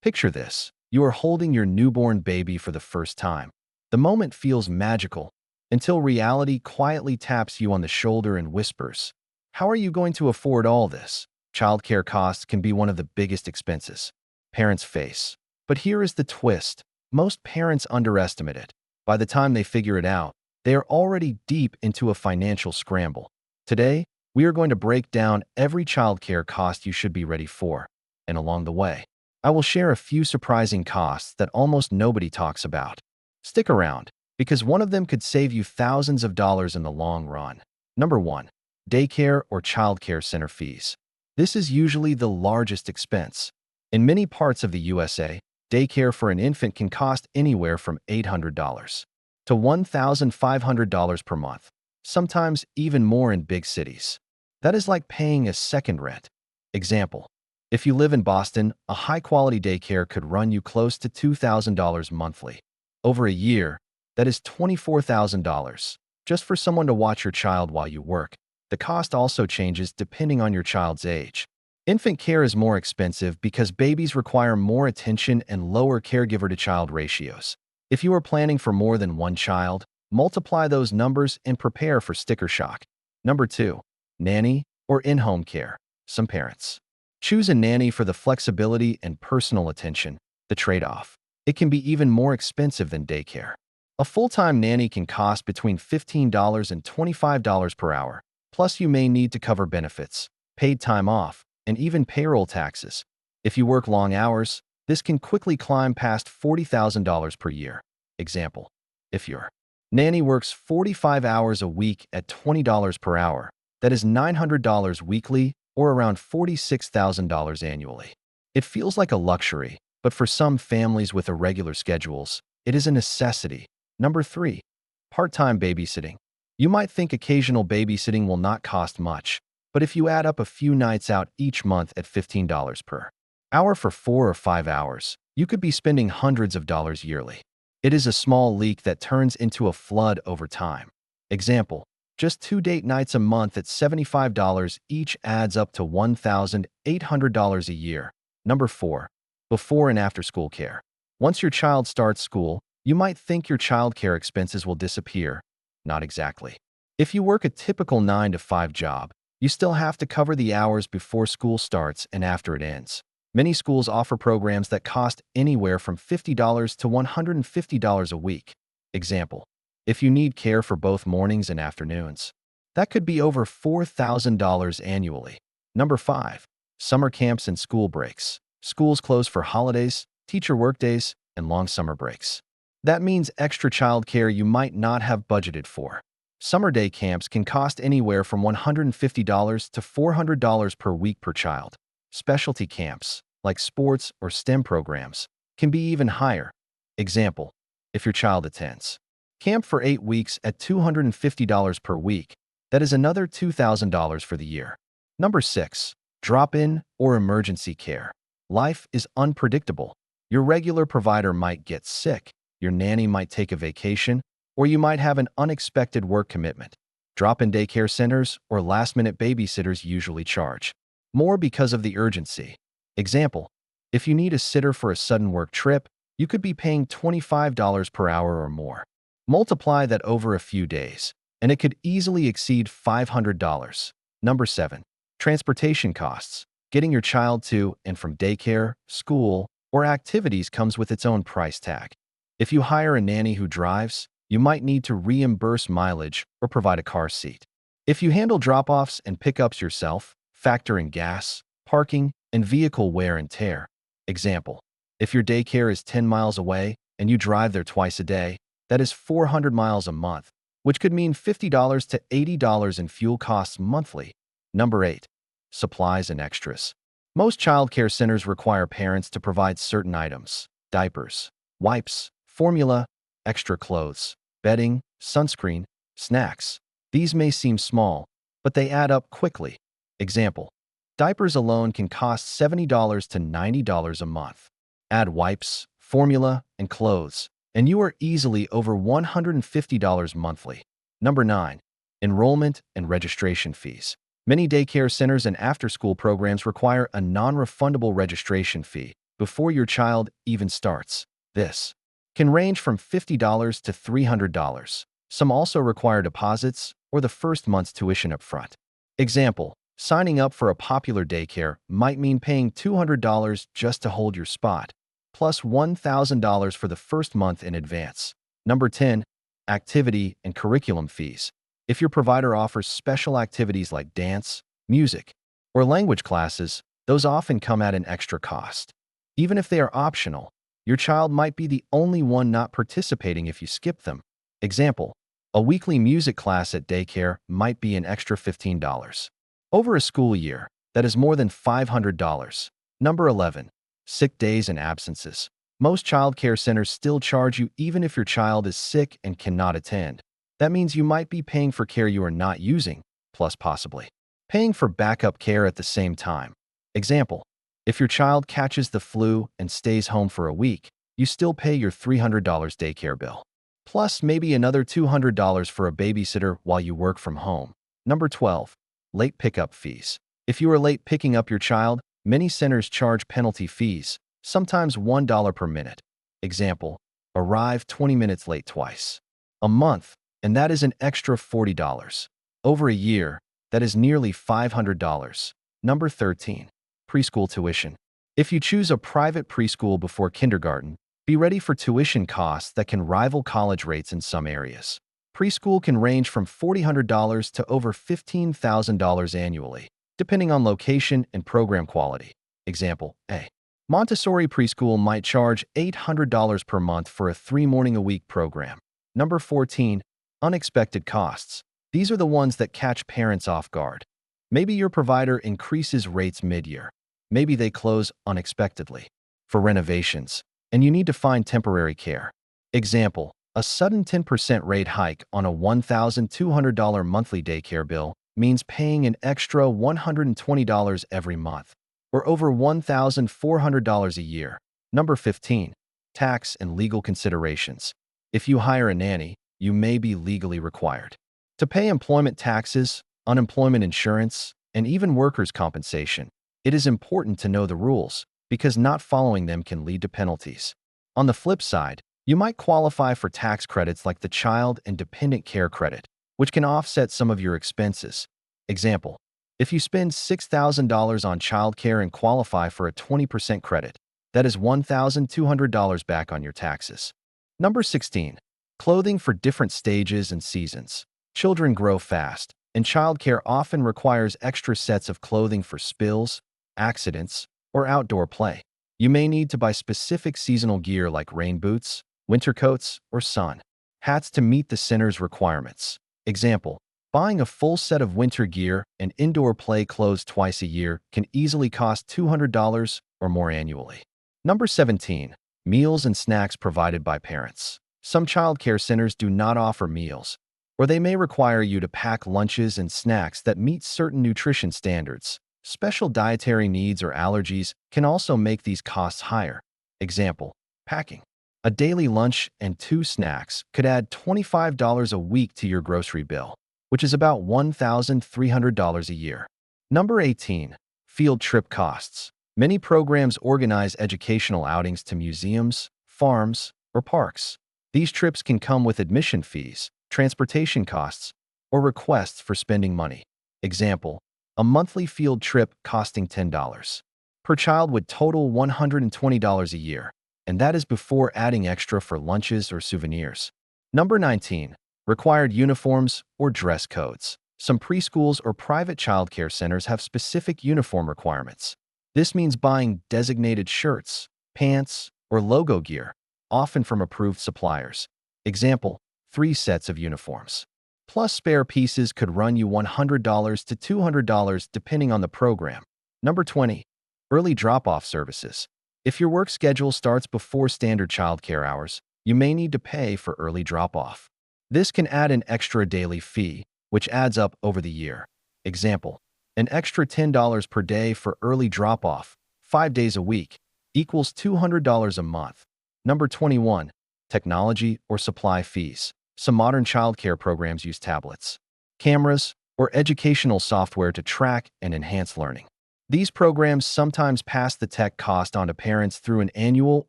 Picture this. You are holding your newborn baby for the first time. The moment feels magical until reality quietly taps you on the shoulder and whispers, "How are you going to afford all this?" Childcare costs can be one of the biggest expenses parents face. But here is the twist. Most parents underestimate it. By the time they figure it out, they are already deep into a financial scramble. Today, we are going to break down every childcare cost you should be ready for. And along the way, I will share a few surprising costs that almost nobody talks about. Stick around, because one of them could save you thousands of dollars in the long run. Number 1. Daycare or childcare center fees. This is usually the largest expense. In many parts of the USA, daycare for an infant can cost anywhere from $800 to $1,500 per month, sometimes even more in big cities. That is like paying a second rent. Example: if you live in Boston, a high-quality daycare could run you close to $2,000 monthly. Over a year, that is $24,000 just for someone to watch your child while you work. The cost also changes depending on your child's age. Infant care is more expensive because babies require more attention and lower caregiver-to-child ratios. If you are planning for more than one child, multiply those numbers and prepare for sticker shock. Number 2. Nanny or in-home care. Some parents choose a nanny for the flexibility and personal attention. The trade-off: it can be even more expensive than daycare. A full-time nanny can cost between $15 and $25 per hour, plus you may need to cover benefits, paid time off, and even payroll taxes. If you work long hours, this can quickly climb past $40,000 per year. Example: if your nanny works 45 hours a week at $20 per hour, that is $900 weekly or around $46,000 annually. It feels like a luxury, but for some families with irregular schedules, it is a necessity. Number 3. Part-time babysitting. You might think occasional babysitting will not cost much, but if you add up a few nights out each month at $15 per hour for 4 or 5 hours, you could be spending hundreds of dollars yearly. It is a small leak that turns into a flood over time. Example: just 2 date nights a month at $75 each adds up to $1,800 a year. Number 4. Before and after school care. Once your child starts school, you might think your childcare expenses will disappear. Not exactly. If you work a typical 9-to-5 job, you still have to cover the hours before school starts and after it ends. Many schools offer programs that cost anywhere from $50 to $150 a week. Example: if you need care for both mornings and afternoons, that could be over $4,000 annually. Number 5. Summer camps and school breaks. Schools close for holidays, teacher workdays, and long summer breaks. That means extra childcare you might not have budgeted for. Summer day camps can cost anywhere from $150 to $400 per week per child. Specialty camps, like sports or STEM programs, can be even higher. Example: if your child attends camp for 8 weeks at $250 per week, that is another $2,000 for the year. Number 6. Drop-in or emergency care. Life is unpredictable. Your regular provider might get sick, your nanny might take a vacation, or you might have an unexpected work commitment. Drop-in daycare centers or last-minute babysitters usually charge more because of the urgency. Example: if you need a sitter for a sudden work trip, you could be paying $25 per hour or more. Multiply that over a few days, and it could easily exceed $500. Number 7. Transportation costs. Getting your child to and from daycare, school, or activities comes with its own price tag. If you hire a nanny who drives, you might need to reimburse mileage or provide a car seat. If you handle drop-offs and pickups yourself, factor in gas, parking, and vehicle wear and tear. Example: if your daycare is 10 miles away and you drive there twice a day, that is 400 miles a month, which could mean $50 to $80 in fuel costs monthly. Number 8. Supplies and extras. Most childcare centers require parents to provide certain items: diapers, wipes, formula, extra clothes, bedding, sunscreen, snacks. These may seem small, but they add up quickly. Example: diapers alone can cost $70 to $90 a month. Add wipes, formula, and clothes, and you are easily over $150 monthly. Number 9. Enrollment and registration fees. Many daycare centers and after-school programs require a non-refundable registration fee, before your child even starts. This can range from $50 to $300. Some also require deposits or the first month's tuition up front. Example, signing up for a popular daycare might mean paying $200 just to hold your spot, plus $1,000 for the first month in advance. Number 10. Activity and curriculum fees. If your provider offers special activities like dance, music, or language classes, those often come at an extra cost. Even if they are optional, your child might be the only one not participating if you skip them. Example, a weekly music class at daycare might be an extra $15. Over a school year, that is more than $500. Number 11. Sick days and absences. Most childcare centers still charge you even if your child is sick and cannot attend. That means you might be paying for care you are not using, plus possibly paying for backup care at the same time. Example, if your child catches the flu and stays home for a week, you still pay your $300 daycare bill, plus maybe another $200 for a babysitter while you work from home. Number 12. Late pickup fees. If you are late picking up your child, many centers charge penalty fees, sometimes $1 per minute. Example, arrive 20 minutes late twice a month, and that is an extra $40. Over a year, that is nearly $500. Number 13. Preschool tuition. If you choose a private preschool before kindergarten, be ready for tuition costs that can rival college rates in some areas. Preschool can range from $400 to over $15,000 annually, depending on location and program quality. Example, A. Montessori preschool might charge $800 per month for a 3-morning-a-week program. Number 14. Unexpected costs. These are the ones that catch parents off guard. Maybe your provider increases rates mid-year. Maybe they close unexpectedly for renovations, and you need to find temporary care. Example, a sudden 10% rate hike on a $1,200 monthly daycare bill means paying an extra $120 every month, or over $1,400 a year. Number 15. Tax and legal considerations. If you hire a nanny, you may be legally required to pay employment taxes, unemployment insurance, and even workers' compensation. It is important to know the rules, because not following them can lead to penalties. On the flip side, you might qualify for tax credits like the Child and Dependent Care Credit, which can offset some of your expenses. Example, if you spend $6,000 on childcare and qualify for a 20% credit, that is $1,200 back on your taxes. Number 16. Clothing for different stages and seasons. Children grow fast, and childcare often requires extra sets of clothing for spills, accidents, or outdoor play. You may need to buy specific seasonal gear like rain boots, winter coats, or sun hats to meet the center's requirements. Example, buying a full set of winter gear and indoor play clothes twice a year can easily cost $200 or more annually. Number 17. Meals and snacks provided by parents. Some childcare centers do not offer meals, or they may require you to pack lunches and snacks that meet certain nutrition standards. Special dietary needs or allergies can also make these costs higher. Example, packing a daily lunch and 2 snacks could add $25 a week to your grocery bill, which is about $1,300 a year. Number 18. Field trip costs. Many programs organize educational outings to museums, farms, or parks. These trips can come with admission fees, transportation costs, or requests for spending money. Example, a monthly field trip costing $10 per child would total $120 a year, and that is before adding extra for lunches or souvenirs. Number 19. Required uniforms or dress codes. Some preschools or private childcare centers have specific uniform requirements. This means buying designated shirts, pants, or logo gear, often from approved suppliers. Example, 3 sets of uniforms. Plus spare pieces could run you $100 to $200 depending on the program. Number 20. Early drop-off services. If your work schedule starts before standard childcare hours, you may need to pay for early drop-off. This can add an extra daily fee, which adds up over the year. Example, an extra $10 per day for early drop-off, 5 days a week, equals $200 a month. Number 21. Technology or supply fees. Some modern childcare programs use tablets, cameras, or educational software to track and enhance learning. These programs sometimes pass the tech cost on to parents through an annual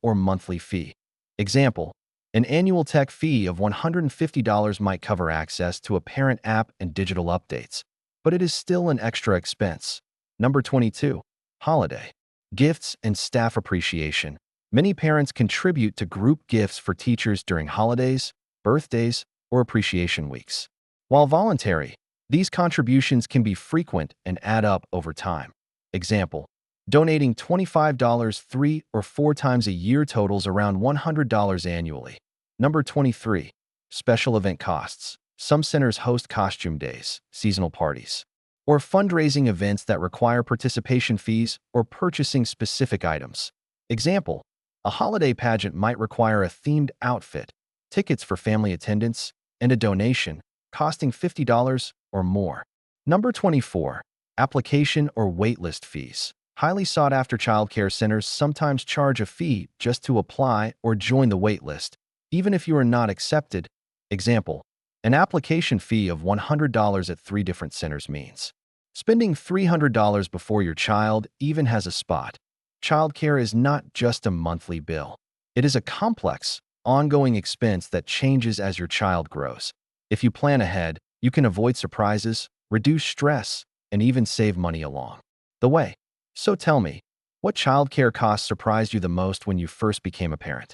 or monthly fee. Example, an annual tech fee of $150 might cover access to a parent app and digital updates, but it is still an extra expense. Number 22. Holiday. Gifts and staff appreciation. Many parents contribute to group gifts for teachers during holidays, birthdays, or appreciation weeks. While voluntary, these contributions can be frequent and add up over time. Example, donating $25 3 or 4 times a year totals around $100 annually. Number 23. Special event costs. Some centers host costume days, seasonal parties, or fundraising events that require participation fees or purchasing specific items. Example, a holiday pageant might require a themed outfit, tickets for family attendance, and a donation, costing $50 or more. Number 24. Application or waitlist fees. Highly sought-after childcare centers sometimes charge a fee just to apply or join the waitlist, even if you are not accepted. Example, an application fee of $100 at 3 different centers means spending $300 before your child even has a spot. Childcare is not just a monthly bill. It is a complex, ongoing expense that changes as your child grows. If you plan ahead, you can avoid surprises, reduce stress, and even save money along the way. So tell me, what childcare costs surprised you the most when you first became a parent?